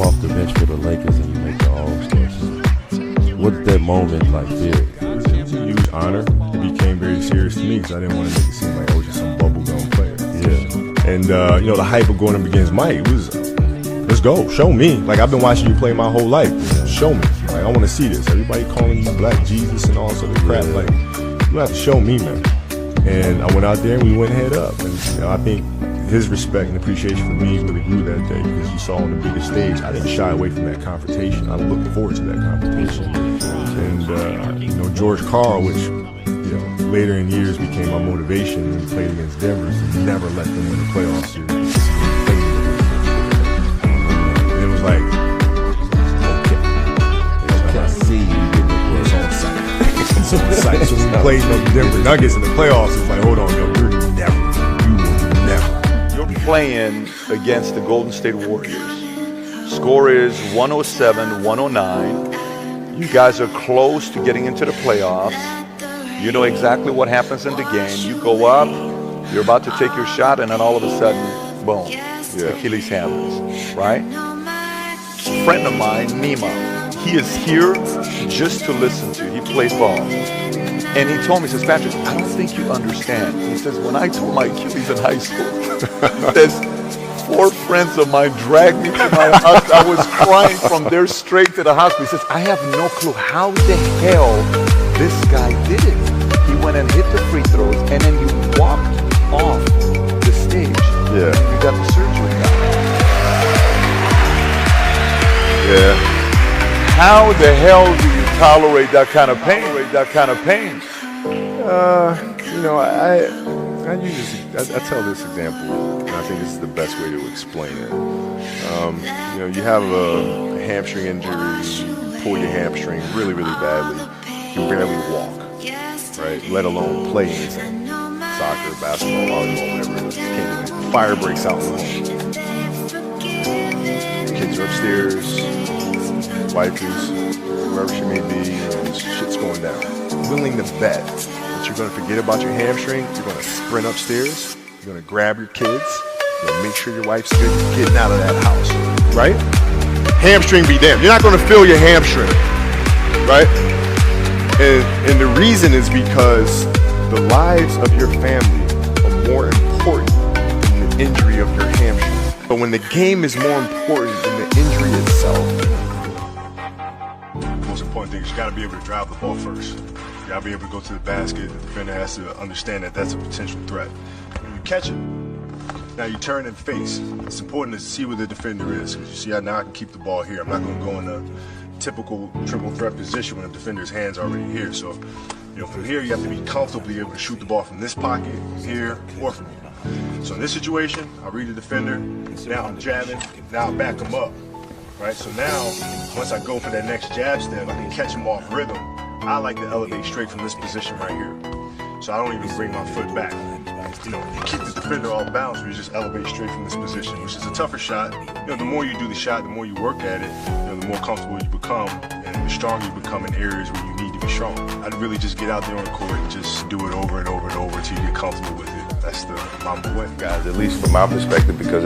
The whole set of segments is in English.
come off the bench for the Lakers and you make the All-Star. What did that moment like feel? It was a huge honor. It became very serious to me because I didn't want to make it seem like I was just some bubblegum player. Yeah. And, the hype of going up against Mike was, let's go, show me. Like, I've been watching you play my whole life. Show me. Like, I want to see this. Everybody calling you Black Jesus and all sort of crap. Like, you have to show me, man. And I went out there and we went head up. And I think his respect and appreciation for me really grew that day because you saw on the biggest stage, I didn't shy away from that confrontation. I looked forward to that confrontation. And, George Karl, which, later in years became my motivation when we played against Denver, so never let them win the playoff series. And it was like, I see you getting the it's on sight. It's on sight. So when we played the Denver Nuggets in the playoffs, it was like, hold on, you will never. You're playing against the Golden State Warriors. Score is 107-109. You guys are close to getting into the playoffs. You know exactly what happens in the game. You go up, you're about to take your shot, and then all of a sudden, boom, Achilles happens, right? A friend of mine, Nima, he is here just to listen to. He plays ball. And he told me, he says, Patrick, I don't think you understand. He says, when I tore my Achilles in high school, he says, 4 friends of mine dragged me to my house. I was crying from there straight to the hospital. He says, I have no clue how the hell this guy did it. He went and hit the free throws, and then he walked off the stage. Yeah. You got the surgery done. Yeah. How the hell do you tolerate that kind of pain? I tell this example, and I think this is the best way to explain it. You have a hamstring injury, you pull your hamstring really, really badly, you barely walk, right? Let alone play anything. Soccer, basketball, volleyball, whatever it is. Fire breaks out in the home. Kids are upstairs, wife is wherever she may be, and shit's going down. Willing to bet that you're going to forget about your hamstring, you're going to sprint upstairs, you're going to grab your kids, you're going to make sure your wife's good, getting out of that house, right? Hamstring be damned. You're not going to feel your hamstring, right? And the reason is because the lives of your family are more important than the injury of your hamstring. But when the game is more important than the injury itself, the most important thing is you got to be able to drive the ball first. You got to be able to go to the basket. The defender has to understand that that's a potential threat. When you catch it, now you turn and face. It's important to see where the defender is, because you see how now I can keep the ball here. I'm not going to go in a typical triple threat position when the defender's hand's already here. So, from here you have to be comfortably able to shoot the ball from this pocket, from here, or from here. So in this situation, I read the defender, now I'm jabbing, now I back him up, right? So now, once I go for that next jab step, I can catch him off rhythm. I like to elevate straight from this position right here. So I don't even bring my foot back. You keep the defender off balance, you just elevate straight from this position, which is a tougher shot. The more you do the shot, the more you work at it, the more comfortable you become, and the stronger you become in areas where you need to be strong. I'd really just get out there on the court and just do it over and over and over until you get comfortable with it. That's the Mamba way. Guys, at least from my perspective, because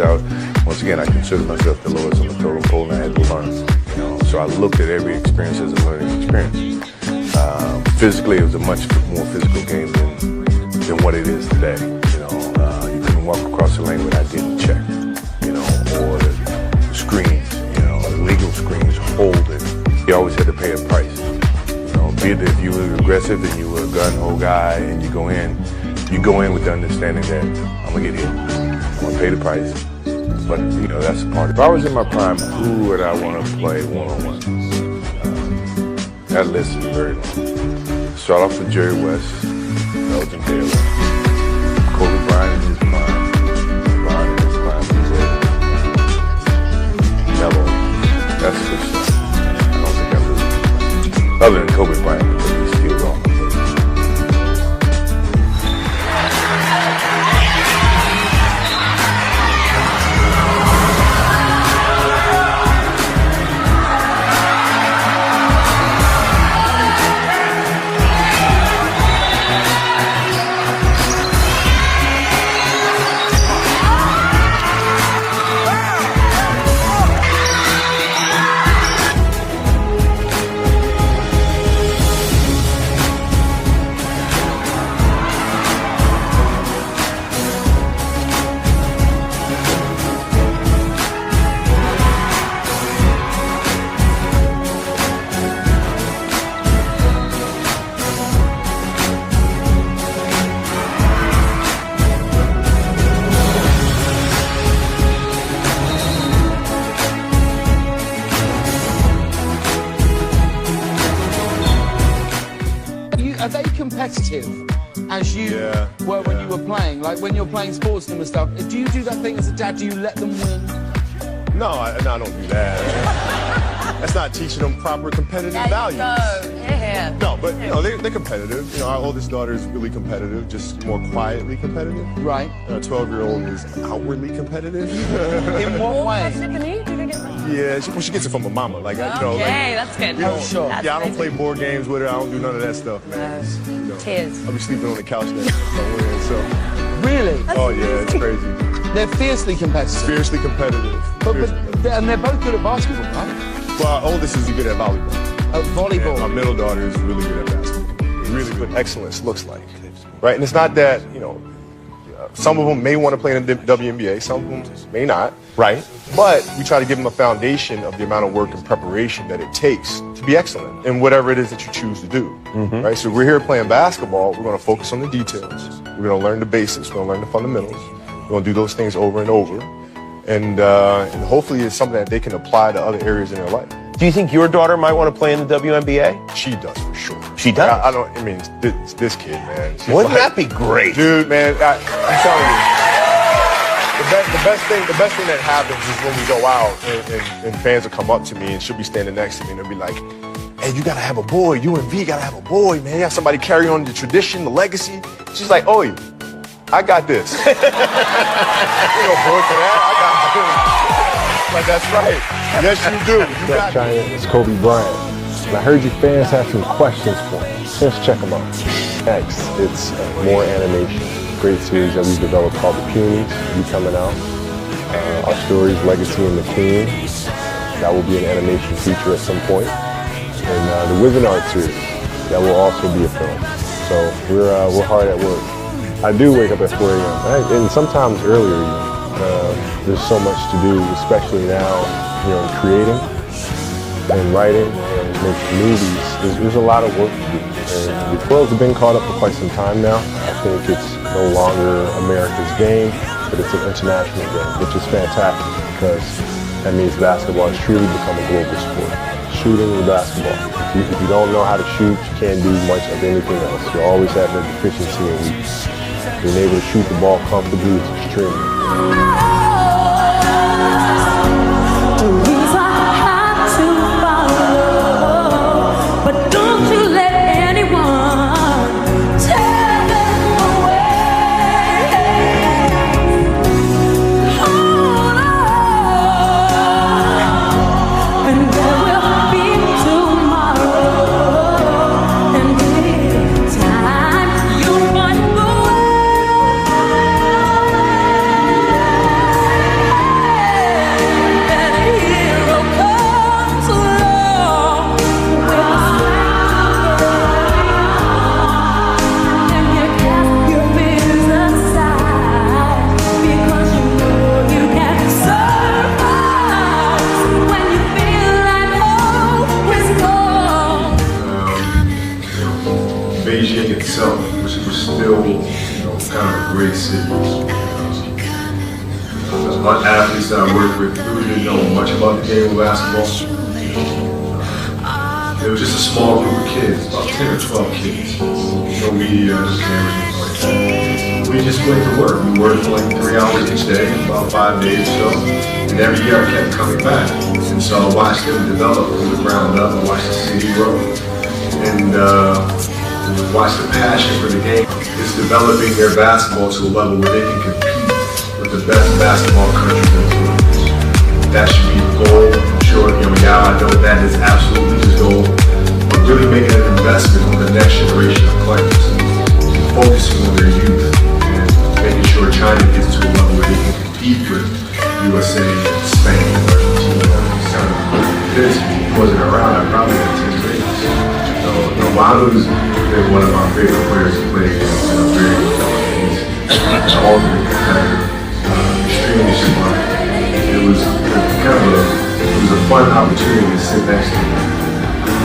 once again, I consider myself the lowest on the totem pole, and I had to learn. So I looked at every experience as a learning experience. Physically, it was a much more physical game than what it is today. You couldn't walk across the lane without getting checked, or the screens, illegal screens, holding. You always had to pay a price. Be it if you were aggressive and you were a gun-ho guy and you go in with the understanding that I'm gonna get hit, I'm gonna pay the price. But that's a part. If I was in my prime, who would I want to play one-on-one? That list is very long. Start off with Jerry West, Elgin Taylor, Kobe Bryant in his prime, LeBron in his prime, Melo. That's a good shot. I don't think I lose. Other than Kobe Bryant, because he steals all my plays. competitive as you were when you were playing? Like when you're playing sports and stuff, do you do that thing as a dad? Do you let them win? No, I don't do that. That's not teaching them proper competitive values. Yeah. No, but they're competitive. Our oldest daughter is really competitive, just more quietly competitive. Right. Our 12-year-old is outwardly competitive. In what way? Yeah, she gets it from her mama. Like, Okay, that's good. Sure. That's I don't play board games with her. I don't do none of that stuff, man. Tears. I'll be sleeping on the couch next to her. So. Really? Oh yeah, it's crazy. They're fiercely competitive. Fiercely competitive. And they're both good at basketball, right? Well, our oldest is good at volleyball. Volleyball. And our middle daughter is really good at basketball. Really what excellence looks like, right? And it's not that some of them may want to play in the WNBA, some of them may not, right? But we try to give them a foundation of the amount of work and preparation that it takes to be excellent in whatever it is that you choose to do, right? So we're here playing basketball. We're going to focus on the details. We're going to learn the basics. We're going to learn the fundamentals. We're going to do those things over and over. And hopefully it's something that they can apply to other areas in their life. Do you think your daughter might want to play in the WNBA? She does, for sure. She does? This kid, man. Wouldn't that be great? Dude, man, I'm telling you. The best thing that happens is when we go out and fans will come up to me and she'll be standing next to me and they'll be like, hey, you got to have a boy. UNV got to have a boy, man. You have somebody carry on the tradition, the legacy. She's like, oh, I got this. You know, boy, for that, I got this. Like, that's right. Yes, you do. You got Gianna, it's Kobe Bryant. And I heard you fans have some questions for me. Let's check them out. Next, it's more animation. Great series that we've developed called The Punis. Will be coming out. Our stories, Legacy and the Queen. That will be an animation feature at some point. And the Wizard Art series. That will also be a film. So we're hard at work. I do wake up at 4 a.m. and sometimes earlier even. There's so much to do, especially now, creating and writing and making movies. There's a lot of work to do. And the 12s have been caught up for quite some time now. I think it's no longer America's game, but it's an international game, which is fantastic because that means basketball has truly become a global sport. Shooting and basketball. If you don't know how to shoot, you can't do much of anything else. You always have a deficiency in weakness. Being able to shoot the ball comfortably is extremely. Beijing itself, which was still, kind of a great city. A lot of athletes that I worked with really didn't know much about the game of basketball. It was just a small group of kids, about 10 or 12 kids. No media, no cameras, like that. We just went to work. We worked for like 3 hours each day, about 5 days or so. And every year I kept coming back. And so I watched them develop from the ground up. I watched the city grow. And watch the passion for the game. It's developing their basketball to a level where they can compete with the best basketball countries in the world. That should be the goal. I'm sure, I know that is absolutely the goal. But really making an investment on the next generation of players. Focusing on their youth and making sure China gets to a level where they can compete with USA and Spain and Argentina. If he wasn't around, I probably had 10 rings. So, Manu's been one of my favorite players to play against in a very compelling games. Ultimately competitive, extremely smart. It was a fun opportunity to sit next to him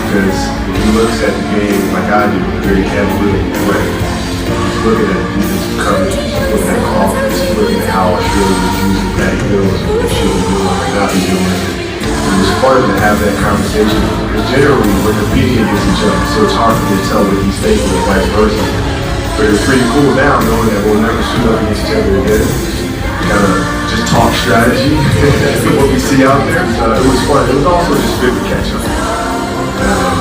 because he looks at the game like I do in a very analytical way. He's looking at defensive coverage, he's looking at offense, he's looking at how Australia was using Patty Mills and what she was doing and not be doing. It was important to have that conversation. Because generally, we're competing against each other, so it's hard for me to tell what he's thinking and vice versa. But it was pretty cool now knowing that we'll never shoot up against each other again. Kind of just talk strategy and what we see out there. It was fun. It was also just good to catch up. Yeah.